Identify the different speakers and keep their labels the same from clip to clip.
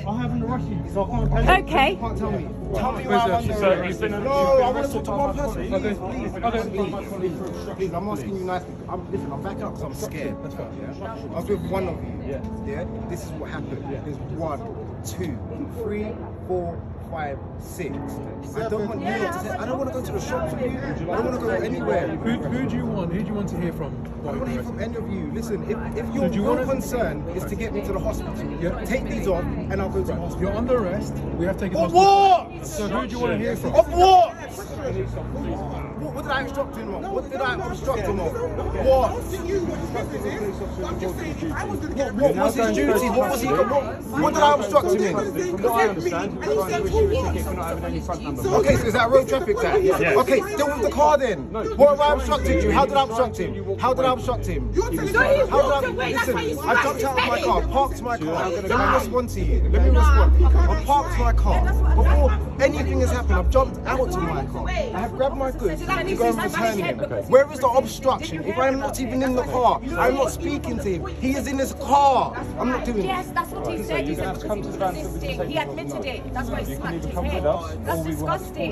Speaker 1: I haven't rushed you, so I can't tell you.
Speaker 2: Okay.
Speaker 1: You can't tell me. Tell me why I'm under arrest. No, I want to talk to one person. Please, I'm asking you nicely. Listen, I'm backing up because I'm scared. That's fine. Yeah? I was with one of you. Yeah. This is what happened. There's 1, 2, 3, 4, 5, 6. I don't want I don't want to go to the shops with you. I don't want to go anywhere.
Speaker 3: Who do you want? Who do you want to hear from?
Speaker 1: I don't want to hear from any of you. Listen, if your concern is to get me to the hospital, take these off and I'll go to the hospital.
Speaker 3: You're under arrest. We have taken.
Speaker 1: Of what?
Speaker 3: So who do you want to hear from?
Speaker 1: Of what? What did I instruct him on? What did I instruct him on? What? What was his duty? What was he? What did I instruct him in?
Speaker 4: From what I understand, you can't issue a ticket for not having any front number.
Speaker 1: Okay, so is that a road traffic tax?
Speaker 4: Yes.
Speaker 1: Okay, deal with the car then. What have I instructed you? How did I instruct him? How did I instruct him? How did I? Listen, I jumped out of my car, parked my car. Let me respond to you. Let me respond. I parked my car. Before anything has happened, I've jumped out of my car. I have grabbed my goods to go and return him. Where is the obstruction? If I'm not even in the car, I'm not speaking to him. He is in his car. I'm not doing it.
Speaker 2: Yes, that's what he said. He said he admitted it. That's why he smacked his head. That's disgusting.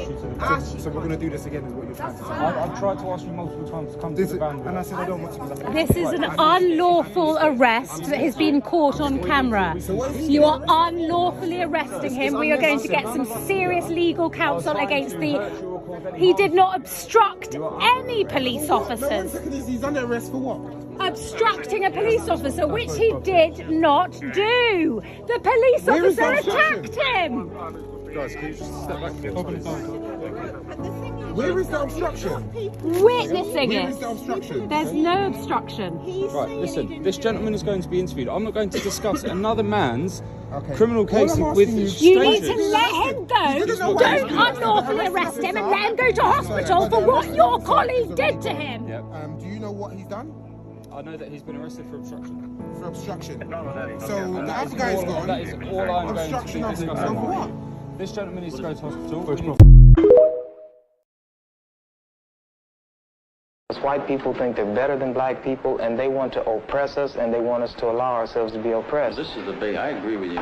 Speaker 1: So we're going to do this again is what you're trying to say.
Speaker 4: I've tried to ask you multiple times to come to the van.
Speaker 1: And I said I don't want to.
Speaker 2: This is an unlawful arrest that has been caught on camera. You are unlawfully arresting him. We are going to get some serious legal counsel against the... He did not obstruct any police officers.
Speaker 3: He's under arrest for what?
Speaker 2: Obstructing a police officer, which he did not do. The police officer attacked him.
Speaker 3: Guys, can you just step back again? Where is the obstruction?
Speaker 2: Witnessing
Speaker 3: Where
Speaker 2: it.
Speaker 3: is the obstruction?
Speaker 2: There's no obstruction.
Speaker 4: Right, listen, this gentleman is going to be interviewed. I'm not going to discuss another man's criminal case with strangers.
Speaker 2: You need to let him go. Don't unlawfully arrest him and let him go to hospital for what your colleague did to him.
Speaker 3: Do you know what he's done?
Speaker 4: I know that he's been arrested for obstruction.
Speaker 3: For obstruction. So the other guy's gone.
Speaker 4: That is all I'm going to be discussing.
Speaker 3: So for what?
Speaker 4: This gentleman needs to go to hospital.
Speaker 5: White people think they're better than black people, and they want to oppress us, and they want us to allow ourselves to be oppressed.
Speaker 6: This is the I agree with you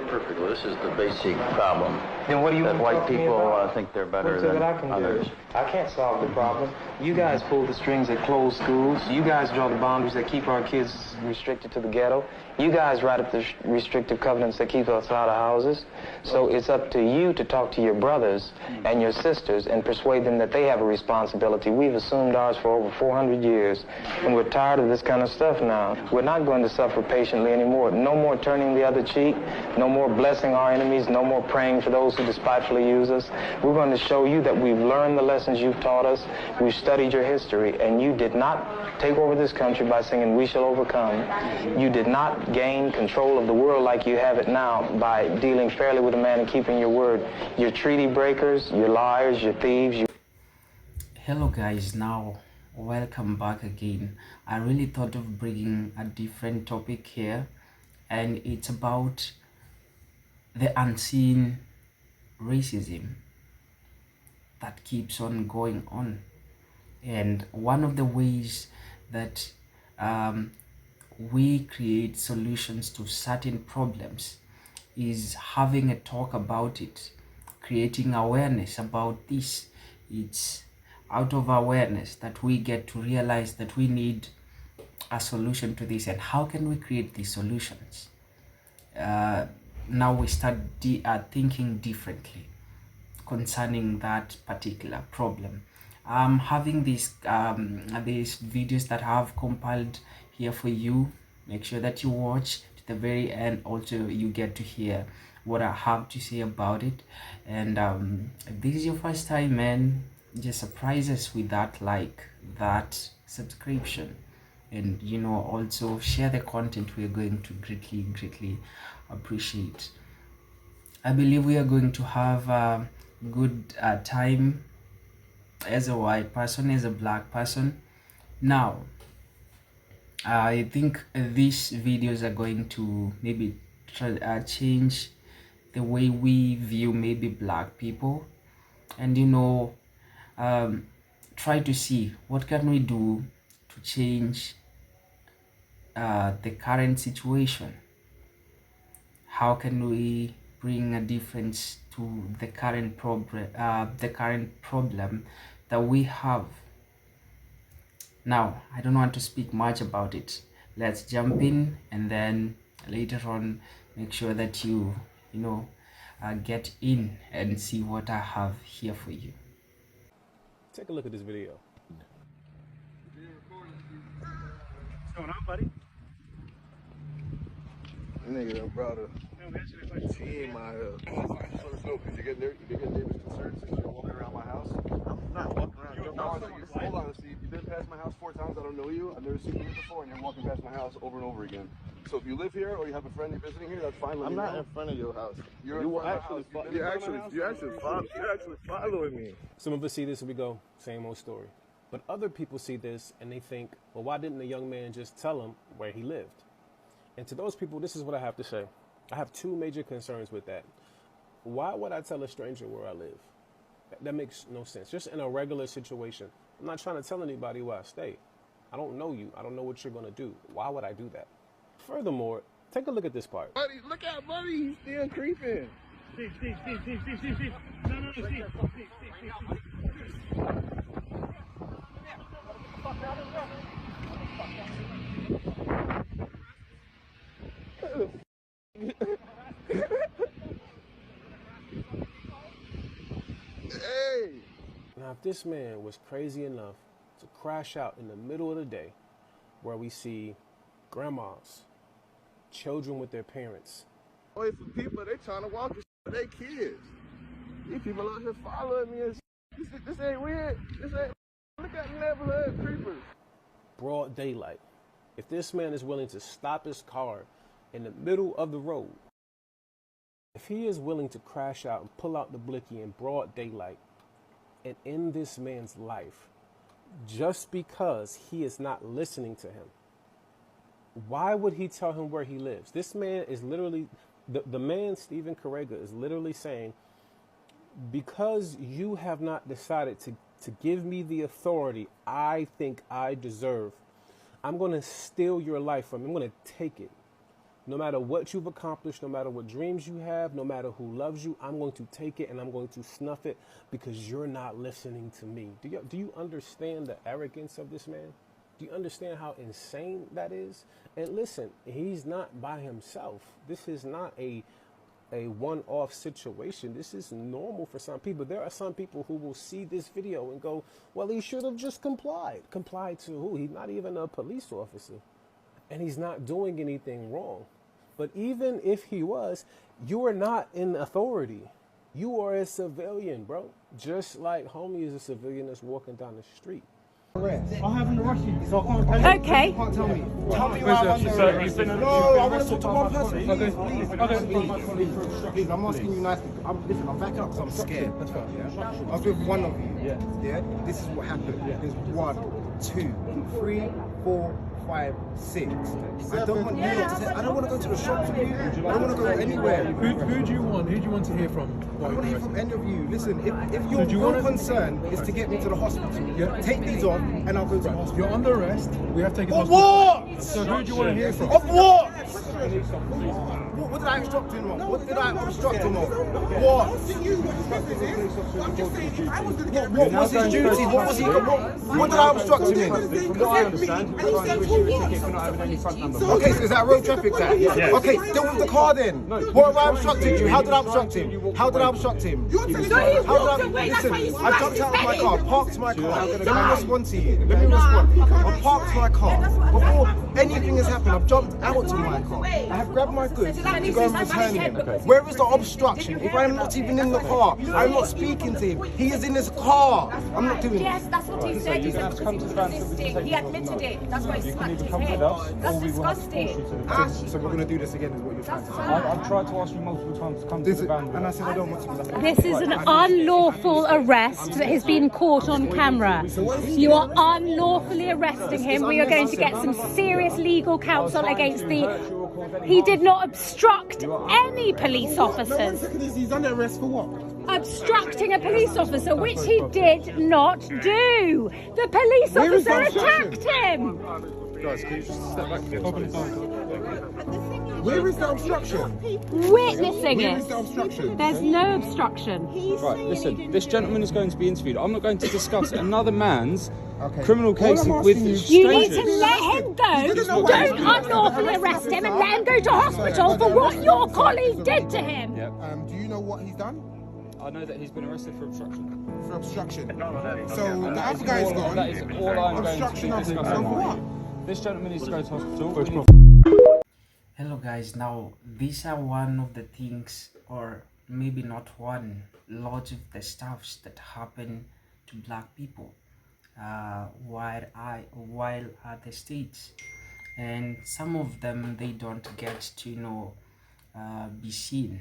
Speaker 6: perfectly. This is the basic problem.
Speaker 5: Then what do you
Speaker 6: that white people
Speaker 5: about?
Speaker 6: think they're better than others.
Speaker 5: I can't solve the problem. You guys pull the strings that close schools. You guys draw the boundaries that keep our kids restricted to the ghetto. You guys write up the restrictive covenants that keep us out of houses. So it's up to you to talk to your brothers and your sisters and persuade them that they have a responsibility. We've assumed ours for over 400 years, and we're tired of this kind of stuff now. We're not going to suffer patiently anymore. No more turning the other cheek. No more blessing our enemies. No more praying for those who despitefully use us. We're going to show you that we've learned the lessons you've taught us. We've studied your history, and you did not take over this country by singing "We Shall Overcome." You did not gain control of the world like you have it now by dealing fairly with a man and keeping your word. You're treaty breakers, you're liars, you're thieves.
Speaker 7: Hello guys, now welcome back again. I really thought of bringing a different topic here, and it's about the unseen racism that keeps on going on. And one of the ways that we create solutions to certain problems is having a talk about it, creating awareness about this. It's out of awareness that we get to realize that we need a solution to this. And how can we create these solutions? Now we start thinking differently concerning that particular problem. I'm having these videos that I have compiled here for you. Make sure that you watch to the very end. Also, you get to hear what I have to say about it. And if this is your first time, man, just surprise us with that like, that subscription, and also share the content. We are going to greatly appreciate. I believe we are going to have a good time as a white person, as a black person. Now I think these videos are going to maybe change the way we view maybe black people, and try to see what can we do to change the current situation. how can we bring a difference to the current problem that we have. Now, I don't want to speak much about it. Let's jump in, and then later on make sure that you get in and see what I have here for you.
Speaker 8: Take a look at this video.
Speaker 9: What's going on, buddy?
Speaker 10: Nigga, brother. Team out here. So Snoop, did you get neighbors concerned since you're walking around my house?
Speaker 9: I'm not walking around.
Speaker 10: Hold on, Steve. You've been past my house 4 times. I don't know you. I've never seen you here before, and you're walking past my house over and over again. So if you live here or you have a friend you're visiting here, that's fine.
Speaker 9: I'm not in front of your house.
Speaker 10: You're actually following me.
Speaker 8: Some of us see this and we go, same old story. But other people see this and they think, well, why didn't the young man just tell him where he lived? And to those people, this is what I have to say. I have 2 major concerns with that. Why would I tell a stranger where I live? That makes no sense. Just in a regular situation. I'm not trying to tell anybody where I stay. I don't know you. I don't know what you're going to do. Why would I do that? Furthermore, take a look at this part.
Speaker 10: Buddy, look at Buddy. He's still creeping.
Speaker 9: Steve. No, Steve.
Speaker 10: Hey!
Speaker 8: Now, if this man was crazy enough to crash out in the middle of the day where we see grandmas, children with their parents.
Speaker 10: Wait for people, they trying to walk with their kids. These people out here following me and this ain't weird. This ain't. Look at the neighborhood creepers.
Speaker 8: Broad daylight. If this man is willing to stop his car in the middle of the road, if he is willing to crash out and pull out the blicky in broad daylight and end this man's life just because he is not listening to him, why would he tell him where he lives? This man is literally, the man, Stephen Correga, is literally saying, because you have not decided to give me the authority I think I deserve, I'm going to steal your life from you. I'm going to take it. No matter what you've accomplished, no matter what dreams you have, no matter who loves you, I'm going to take it and I'm going to snuff it because you're not listening to me. Do you understand the arrogance of this man? Do you understand how insane that is? And listen, he's not by himself. This is not a one-off situation. This is normal for some people. There are some people who will see this video and go, well, he should have just complied. Complied to who? He's not even a police officer. And he's not doing anything wrong. But even if he was, you are not in authority. You are a civilian, bro. Just like homie is a civilian that's walking down the street.
Speaker 9: I haven't arrested you, so I can't tell you.
Speaker 2: Okay.
Speaker 1: You can't tell me. Tell me why I'm under arrest. No, I want to talk to one person. Please, I'm asking you nicely. Listen, I'm backing up because I'm scared. That's fair. Yeah? I was with one of you. Yeah. This is what happened. There's 1, 2, 3, 4, 5, 6. I don't want you lot to say, I don't want to go to the shops with you. I don't want to go anywhere.
Speaker 9: Who do you want? Who do you want to hear from?
Speaker 1: I don't want to hear from any of you. Listen, if your real concern is to get me to the hospital, take these off and I'll go to the hospital.
Speaker 9: You're under arrest. We have to take you to
Speaker 1: Of
Speaker 9: hospital.
Speaker 1: what?
Speaker 9: So who do you want to hear from?
Speaker 1: Of what? What did I instruct him on? What did I instruct him on? What? What was his duty? What was he? What did I instruct him in?
Speaker 9: From what I understand, you can't issue a ticket for not having any front number.
Speaker 1: Okay, so is that road traffic act?
Speaker 9: Yes.
Speaker 1: Okay, deal with the car then. What have I instructed you? How did I instruct him? How did I instruct him? How did I? Listen, I jumped out of my car, parked my car. Let me respond to you. Let me respond. I parked my car. Before anything has happened, I've jumped out of my car. I have grabbed my goods to go and return him. Where is the obstruction? If I am not even in the car, I'm not speaking to him. He is in his car. I'm not doing it.
Speaker 2: Yes, that's what he said. He said he admitted it. That's why he smacked his head. That's disgusting.
Speaker 1: So we're going to do this again is what you're trying to say.
Speaker 4: I've tried to ask you multiple times to come to the van.
Speaker 1: And I said I don't want to.
Speaker 2: This is an unlawful arrest that has been caught on camera. You are unlawfully arresting him. We are going to get some serious legal counsel against the... He did not obstruct any police officers.
Speaker 3: He's under arrest for what?
Speaker 2: Obstructing a police officer, which he did not do. The police officer attacked him.
Speaker 4: Guys, can you just step back?
Speaker 2: But the thing is,
Speaker 3: Where is the obstruction?
Speaker 2: Witnessing
Speaker 3: Where
Speaker 2: it.
Speaker 3: is the obstruction?
Speaker 2: There's no obstruction.
Speaker 4: Right, listen, this gentleman is going to be interviewed. I'm not going to discuss another man's criminal case with
Speaker 2: You need
Speaker 4: strangers.
Speaker 2: to let him go. Don't unlawfully arrest him and let him go to hospital for what your colleague did to him.
Speaker 4: Yep.
Speaker 3: Do you know what he's done?
Speaker 4: I know that he's been arrested for obstruction.
Speaker 3: For obstruction. So the other guy's gone.
Speaker 4: That is all I'm going to be
Speaker 3: Obstruction of
Speaker 4: discussing.
Speaker 3: what?
Speaker 4: This gentleman needs to go to hospital.
Speaker 7: Hello guys, now these are one of the things, or maybe not one, lots of the stuffs that happen to black people while at the States, and some of them they don't get to be seen.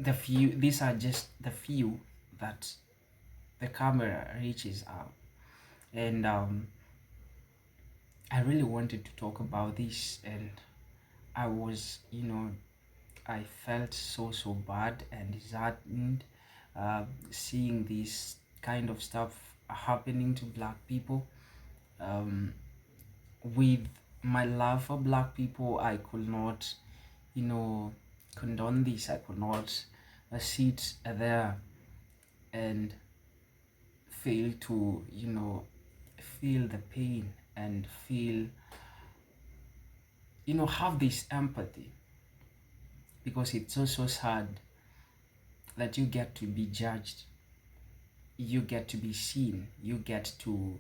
Speaker 7: These are just the few that the camera reaches out, and I really wanted to talk about this, and I was, I felt so bad and saddened seeing this kind of stuff happening to black people. With my love for black people, I could not, condone this. I could not sit there and fail to, feel the pain and feel, have this empathy, because it's so sad that you get to be judged, you get to be seen, you get to,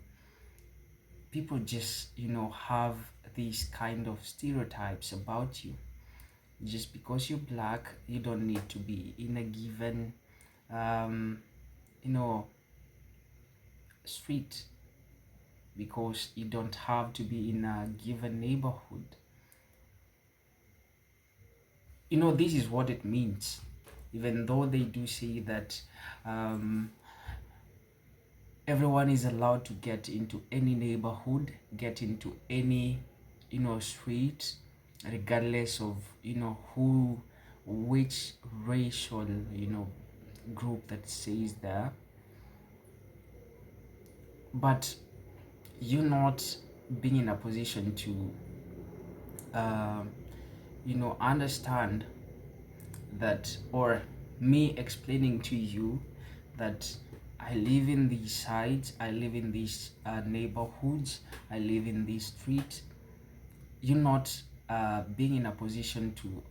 Speaker 7: people just have these kind of stereotypes about you. Just because you're black, you don't need to be in a given street, because you don't have to be in a given neighborhood. This is what it means, even though they do say that everyone is allowed to get into any neighborhood, get into any street, regardless of which racial group that says there. But you not being in a position to understand that, or me explaining to you that I live in these sides, I live in these neighborhoods, I live in these streets, you're not being in a position to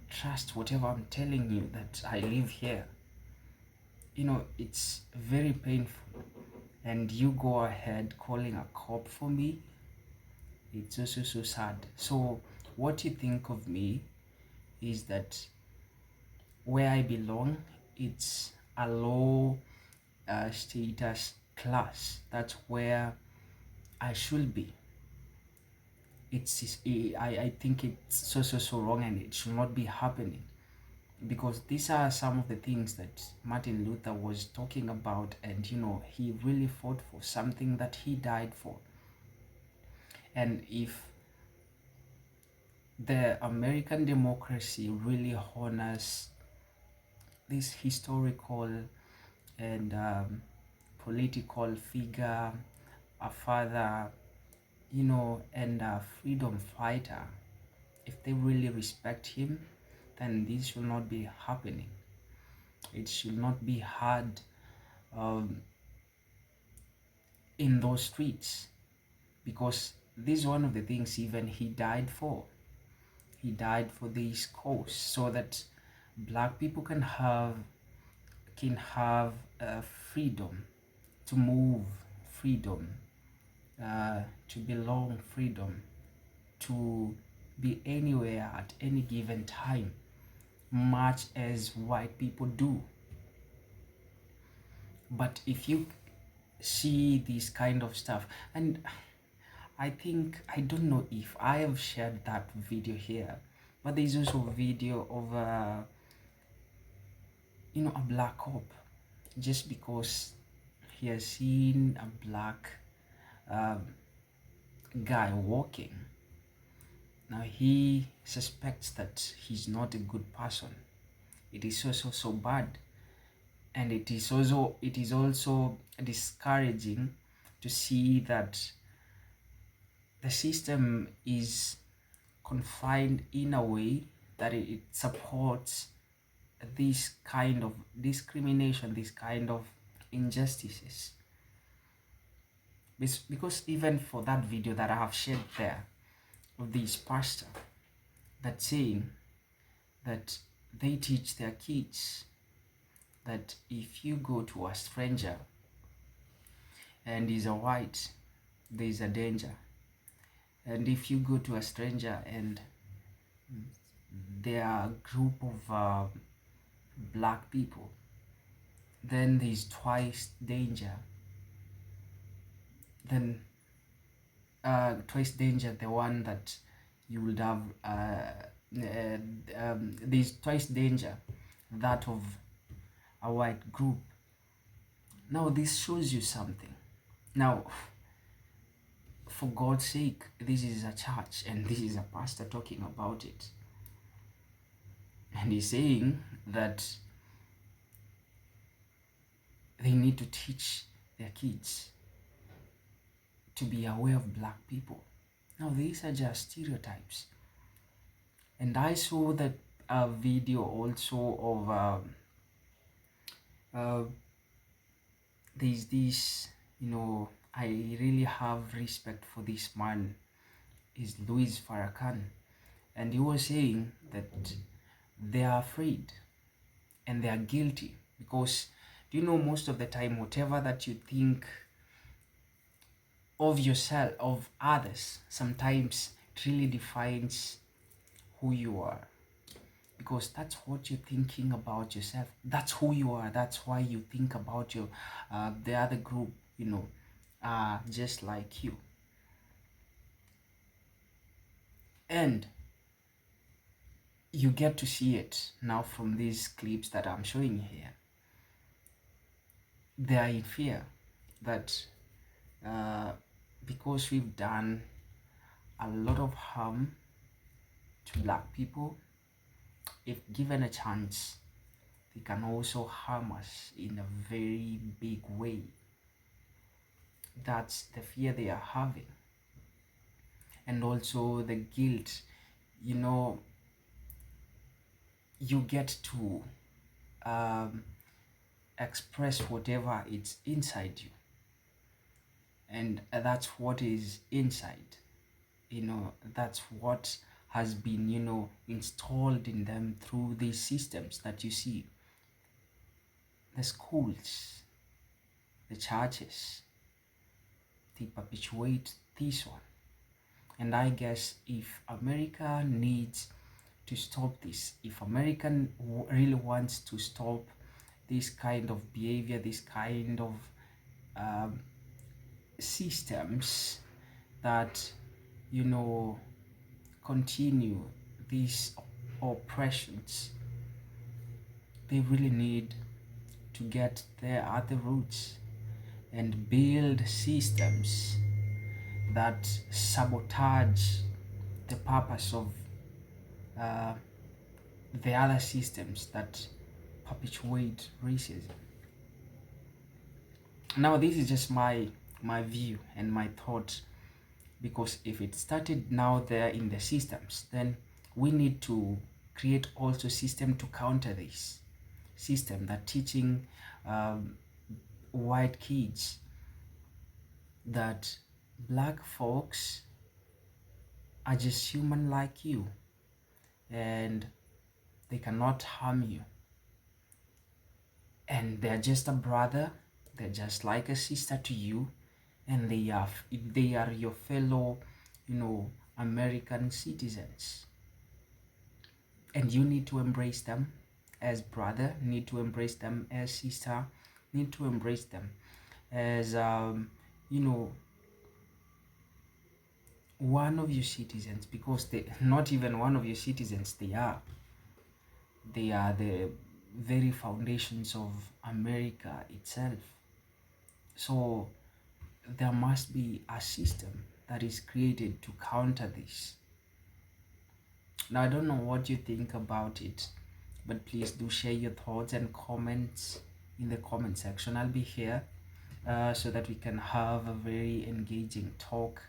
Speaker 7: trust whatever I'm telling you, that I live here. It's very painful, and you go ahead calling a cop for me. It's also so sad. So what you think of me is that where I belong, it's a low status class. That's where I should be. I think it's so wrong, and it should not be happening, because these are some of the things that Martin Luther was talking about, and he really fought for something that he died for. And if the American democracy really honors this historical and political figure, a father, and a freedom fighter, if they really respect him, then this should not be happening. It should not be hard in those streets, because this is one of the things even he died for. He died for this cause, so that black people can have freedom to move, freedom to belong, freedom to be anywhere at any given time, much as white people do. But if you see this kind of stuff, and I don't know if I have shared that video here, but there's also a video of a black cop, just because he has seen a black guy walking. Now he suspects that he's not a good person. It is so bad, and it is also discouraging to see that the system is confined in a way that it supports this kind of discrimination, this kind of injustices. Because even for that video that I have shared there of this pastor that saying that they teach their kids that if you go to a stranger and he's a white, there is a danger. And if you go to a stranger and there are a group of black people, then there's twice danger. Then twice danger, the one that you would have, there's twice danger that of a white group. Now this shows you something. Now, for God's sake, this is a church and this is a pastor talking about it. And he's saying that they need to teach their kids to be aware of black people. Now these are just stereotypes. And I saw that video also of there's this, I really have respect for this man, is Louis Farrakhan, and he was saying that they are afraid and they are guilty because, do you know, most of the time whatever that you think of yourself, of others, sometimes it really defines who you are, because that's what you're thinking about yourself. That's who you are. That's why you think about your the other group, just like you. And you get to see it now from these clips that I'm showing here. They are in fear that because we've done a lot of harm to black people, if given a chance, they can also harm us in a very big way. That's the fear they are having. And also the guilt, you get to express whatever it's inside you. And that's what is inside. That's what has been, installed in them through these systems that you see. The schools, the churches, they perpetuate this one. And I guess if America needs to stop this, if America really wants to stop this kind of behavior, this kind of systems that, continue these oppressions, they really need to get there at the roots and build systems that sabotage the purpose of the other systems that perpetuate racism. Now this is just my view and my thought, because if it started now there in the systems, then we need to create also system to counter this system that teaching white kids that black folks are just human like you and they cannot harm you, and they're just a brother, they're just like a sister to you, and they are your fellow American citizens, and you need to embrace them as brother, need to embrace them as sister, need to embrace them as one of your citizens, because they not even one of your citizens, they are the very foundations of America itself. So there must be a system that is created to counter this. Now I don't know what you think about it, but please do share your thoughts and comments in the comment section. I'll be here so that we can have a very engaging talk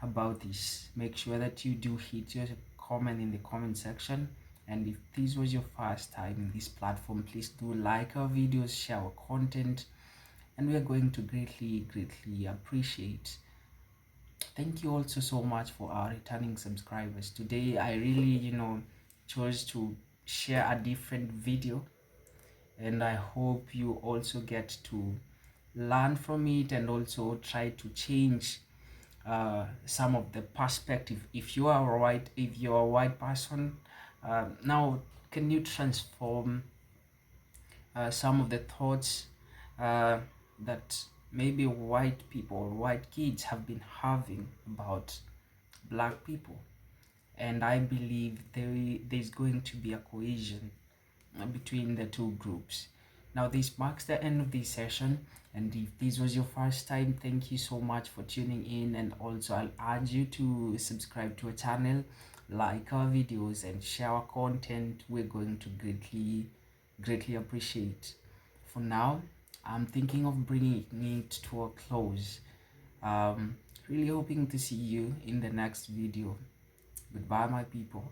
Speaker 7: about this. Make sure that you do hit your comment in the comment section, and if this was your first time in this platform, please do like our videos, share our content, and we are going to greatly appreciate. Thank you also so much for our returning subscribers. Today I really chose to share a different video, and I hope you also get to learn from it and also try to change some of the perspective. If you're a white person, now can you transform some of the thoughts that maybe white people or white kids have been having about black people? And I believe there's going to be a cohesion between the two groups. Now this marks the end of this session, and if this was your first time, thank you so much for tuning in, and also I'll urge you to subscribe to our channel, like our videos, and share our content. We're going to greatly appreciate. For now, I'm thinking of bringing it to a close. Really hoping to see you in the next video. Goodbye, my people.